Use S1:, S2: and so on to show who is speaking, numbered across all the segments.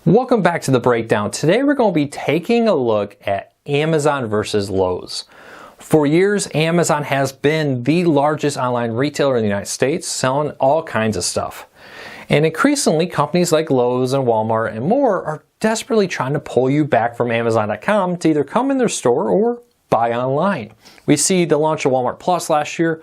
S1: Welcome back to the breakdown. Today we're going to be taking a look at Amazon versus Lowe's. For years, Amazon has been the largest online retailer in the United States, selling all kinds of stuff. And increasingly, companies like Lowe's and Walmart and more are desperately trying to pull you back from Amazon.com to either come in their store or buy online. We see the launch of Walmart Plus last year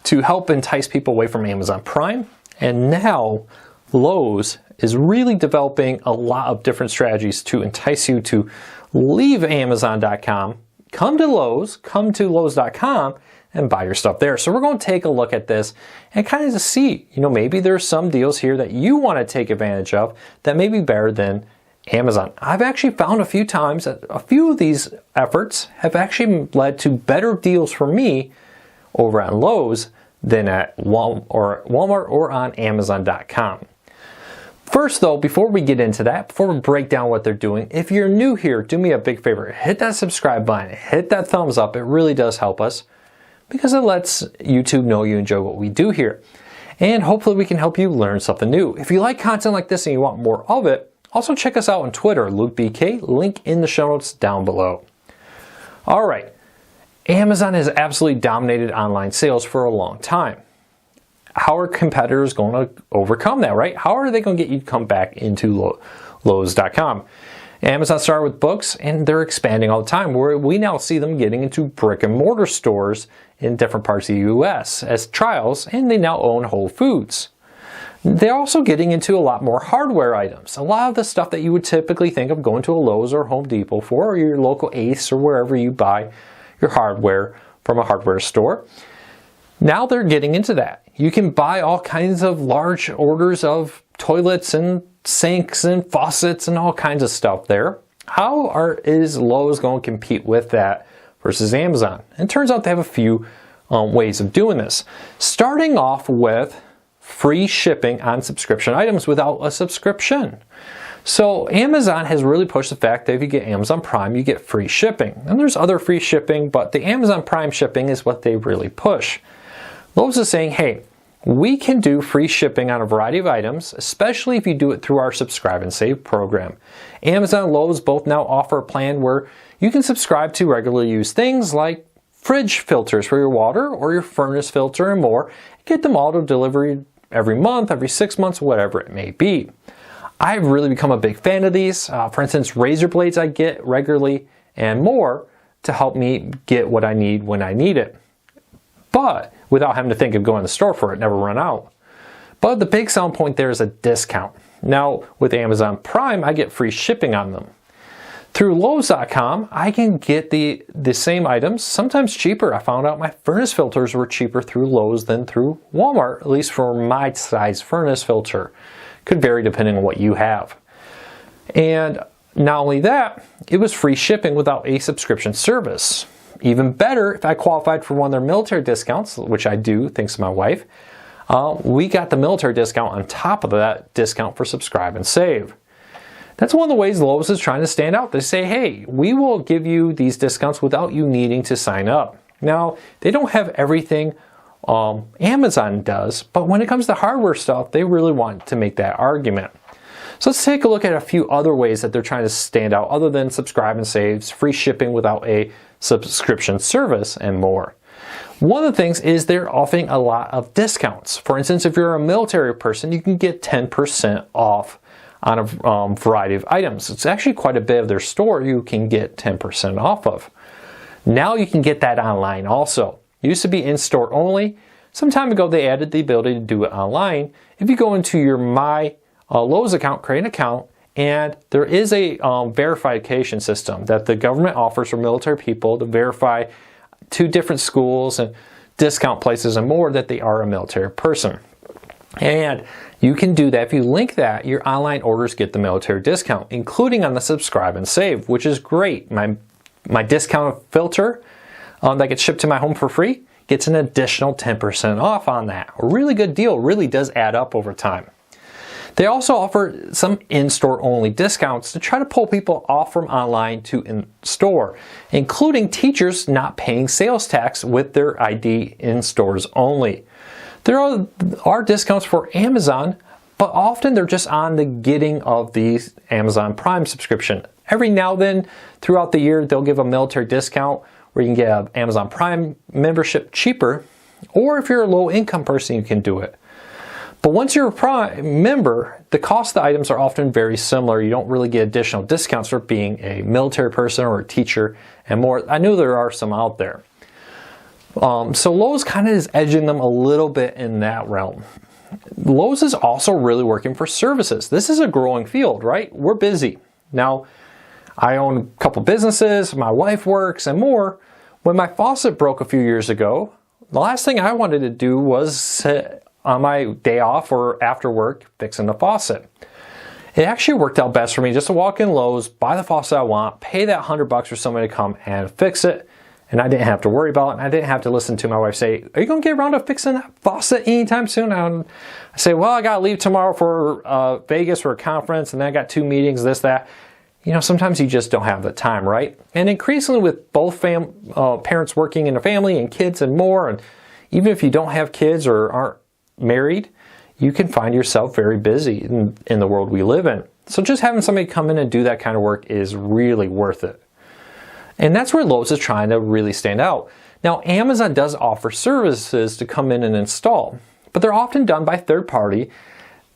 S1: to help entice people away from Amazon Prime, and now Lowe's is really developing a lot of different strategies to entice you to leave Amazon.com, come to Lowe's.com and buy your stuff there. So we're going to take a look at this and kind of see, maybe there's some deals here that you want to take advantage of that may be better than Amazon. I've actually found a few times that a few of these efforts have actually led to better deals for me over at Lowe's than at Walmart or on Amazon.com. First though, before we get into that, before we break down what they're doing, if you're new here, do me a big favor. Hit that subscribe button, hit that thumbs up. It really does help us because it lets YouTube know you enjoy what we do here. And hopefully we can help you learn something new. If you like content like this and you want more of it, also check us out on Twitter, LukeBK, link in the show notes down below. All right, Amazon has absolutely dominated online sales for a long time. How are competitors going to overcome that, right? How are they going to get you to come back into Lowe's.com? Amazon started with books, and they're expanding all the time. We now see them getting into brick and mortar stores in different parts of the U.S. as trials, and they now own Whole Foods. They're also getting into a lot more hardware items. A lot of the stuff that you would typically think of going to a Lowe's or Home Depot for, or your local Ace or wherever you buy your hardware from a hardware store. Now they're getting into that. You can buy all kinds of large orders of toilets and sinks and faucets and all kinds of stuff there. Is Lowe's going to compete with that versus Amazon? And it turns out they have a few ways of doing this. Starting off with free shipping on subscription items without a subscription. So Amazon has really pushed the fact that if you get Amazon Prime, you get free shipping. And there's other free shipping, but the Amazon Prime shipping is what they really push. Lowe's is saying, hey, we can do free shipping on a variety of items, especially if you do it through our Subscribe and Save program. Amazon and Lowe's both now offer a plan where you can subscribe to regularly used things like fridge filters for your water or your furnace filter and more. Get them auto delivery every month, every 6 months, whatever it may be. I've really become a big fan of these. For instance, razor blades I get regularly and more to help me get what I need when I need it. But without having to think of going to the store for it, never run out. But the big selling point there is a discount. Now with Amazon Prime, I get free shipping on them. Through Lowe's.com, I can get the same items, sometimes cheaper. I found out my furnace filters were cheaper through Lowe's than through Walmart, at least for my size furnace filter. Could vary depending on what you have. And not only that, it was free shipping without a subscription service. Even better, if I qualified for one of their military discounts, which I do, thanks to my wife, we got the military discount on top of that discount for Subscribe and Save. That's one of the ways Lowe's is trying to stand out. They say, hey, we will give you these discounts without you needing to sign up. Now, they don't have everything Amazon does, but when it comes to hardware stuff, they really want to make that argument. So let's take a look at a few other ways that they're trying to stand out other than Subscribe and Saves, free shipping without a subscription service, and more. One of the things is they're offering a lot of discounts. For instance, if you're a military person, you can get 10% off on a variety of items. It's actually quite a bit of their store you can get 10% off of. Now you can get that online also. It used to be in-store only. Some time ago they added the ability to do it online. If you go into your My Lowe's account, create an account, and there is a verification system that the government offers for military people to verify to different schools and discount places and more that they are a military person. And you can do that. If you link that, your online orders get the military discount, including on the Subscribe and Save, which is great. My discount filter that gets shipped to my home for free gets an additional 10% off on that. A really good deal, really does add up over time. They also offer some in-store only discounts to try to pull people off from online to in-store, including teachers not paying sales tax with their ID in stores only. There are discounts for Amazon but often they're just on the getting of the Amazon Prime subscription. Every now and then throughout the year, they'll give a military discount where you can get an Amazon Prime membership cheaper, or if you're a low income person, you can do it. But once you're a Prime member, the cost of the items are often very similar. You don't really get additional discounts for being a military person or a teacher and more. I know there are some out there. So Lowe's kind of is edging them a little bit in that realm. Lowe's is also really working for services. This is a growing field, right? We're busy. Now, I own a couple businesses, my wife works, and more. When my faucet broke a few years ago, the last thing I wanted to do was sit on my day off or after work fixing the faucet. It actually worked out best for me just to walk in Lowe's, buy the faucet I want, pay that $100 for somebody to come and fix it, and I didn't have to worry about it, and I didn't have to listen to my wife say, "Are you going to get around to fixing that faucet anytime soon?" I say, "Well, I got to leave tomorrow for Vegas for a conference, and then I got 2 meetings, this, that." You know, sometimes you just don't have the time, right? And increasingly with both parents working in a family and kids and more, and even if you don't have kids or aren't married, you can find yourself very busy in the world we live in. So just having somebody come in and do that kind of work is really worth it. And that's where Lowe's is trying to really stand out. Now, Amazon does offer services to come in and install, but they're often done by third party.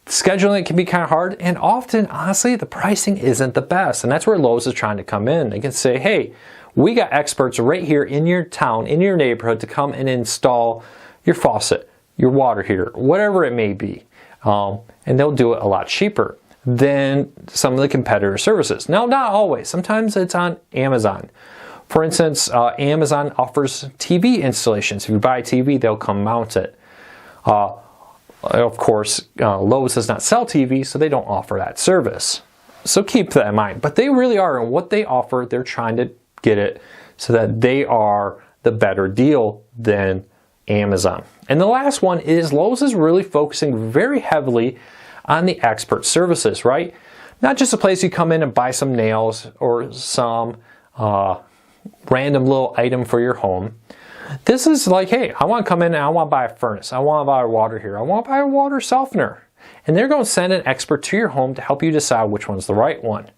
S1: Scheduling can be kind of hard, and often, honestly, the pricing isn't the best. And that's where Lowe's is trying to come in. They can say, hey, we got experts right here in your town, in your neighborhood to come and install your faucet, your water heater, whatever it may be. And they'll do it a lot cheaper than some of the competitor services. Now, not always. Sometimes it's on Amazon. For instance, Amazon offers TV installations. If you buy a TV, they'll come mount it. Of course, Lowe's does not sell TV, so they don't offer that service. So keep that in mind. But they really are, and what they offer, they're trying to get it so that they are the better deal than Amazon. And the last one is Lowe's is really focusing very heavily on the expert services, right? Not just a place you come in and buy some nails or some random little item for your home. This is like, hey, I want to come in and I want to buy a furnace. I want to buy a water heater. I want to buy a water softener. And they're going to send an expert to your home to help you decide which one's the right one.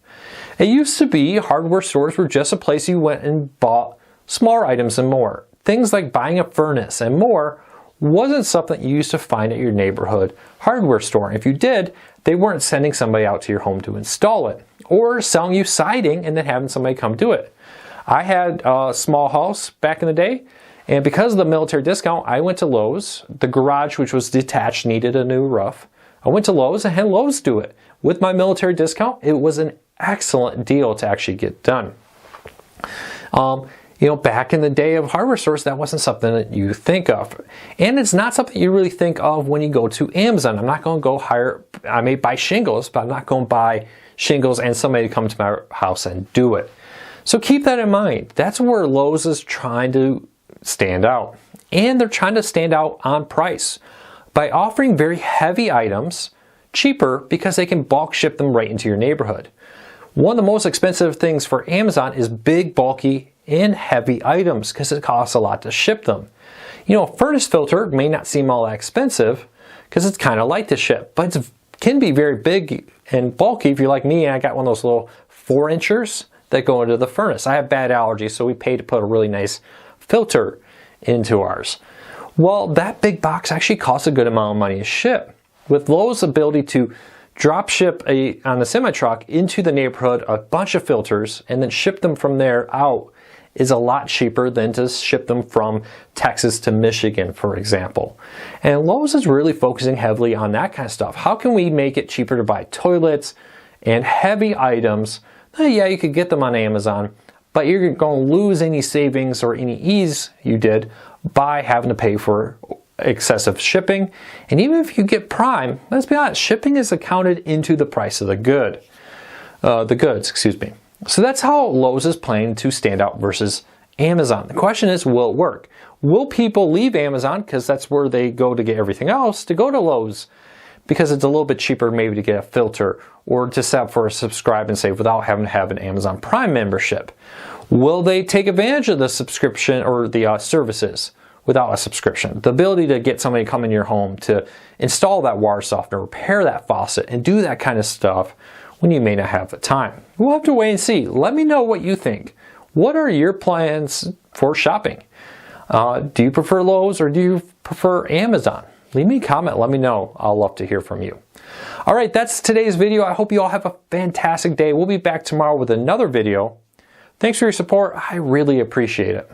S1: It used to be hardware stores were just a place you went and bought smaller items and more. Things like buying a furnace and more wasn't something you used to find at your neighborhood hardware store. If you did, they weren't sending somebody out to your home to install it or selling you siding and then having somebody come do it. I had a small house back in the day, and because of the military discount, I went to Lowe's. The garage, which was detached, needed a new roof. I went to Lowe's and had Lowe's do it. With my military discount, it was an excellent deal to actually get done. You know, back in the day of hardware stores, that wasn't something that you think of. And it's not something you really think of when you go to Amazon. I'm not going to go I may buy shingles, but I'm not going to buy shingles and somebody to come to my house and do it. So keep that in mind. That's where Lowe's is trying to stand out. And they're trying to stand out on price by offering very heavy items cheaper because they can bulk ship them right into your neighborhood. One of the most expensive things for Amazon is big, bulky, and heavy items because it costs a lot to ship them. You know, a furnace filter may not seem all that expensive because it's kind of light to ship, but it can be very big and bulky. If you're like me, and I got one of those little 4-inchers that go into the furnace. I have bad allergies, so we paid to put a really nice filter into ours. Well, that big box actually costs a good amount of money to ship. With Lowe's ability to drop ship on a semi-truck into the neighborhood a bunch of filters and then ship them from there out is a lot cheaper than to ship them from Texas to Michigan, for example. And Lowe's is really focusing heavily on that kind of stuff. How can we make it cheaper to buy toilets and heavy items? Yeah, you could get them on Amazon, but you're going to lose any savings or any ease you did by having to pay for excessive shipping. And even if you get Prime, let's be honest, shipping is accounted into the price of the goods. So that's how Lowe's is planning to stand out versus Amazon. The question is, will it work? Will people leave Amazon, because that's where they go to get everything else, to go to Lowe's because it's a little bit cheaper maybe to get a filter or to set up for a subscribe and save without having to have an Amazon Prime membership? Will they take advantage of the subscription or the services? without a subscription. The ability to get somebody to come in your home to install that water softener, repair that faucet, and do that kind of stuff when you may not have the time. We'll have to wait and see. Let me know what you think. What are your plans for shopping? Do you prefer Lowe's or do you prefer Amazon? Leave me a comment. Let me know. I'll love to hear from you. All right, that's today's video. I hope you all have a fantastic day. We'll be back tomorrow with another video. Thanks for your support. I really appreciate it.